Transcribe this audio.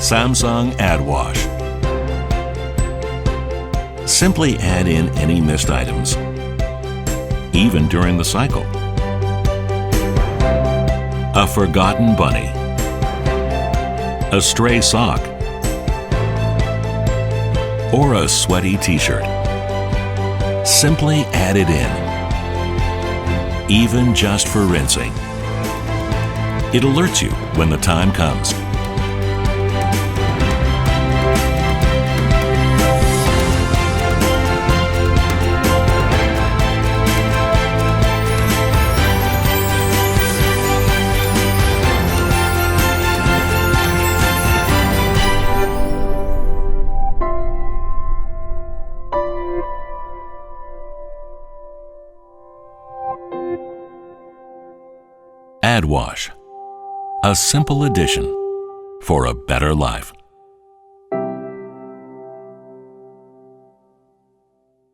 Samsung AddWash. Simply add in any missed items, even during the cycle. A forgotten bunny, a stray sock, or a sweaty t-shirt. Simply add it in, even just for rinsing. It alerts you when the time comes. AddWash, a simple addition for a better life.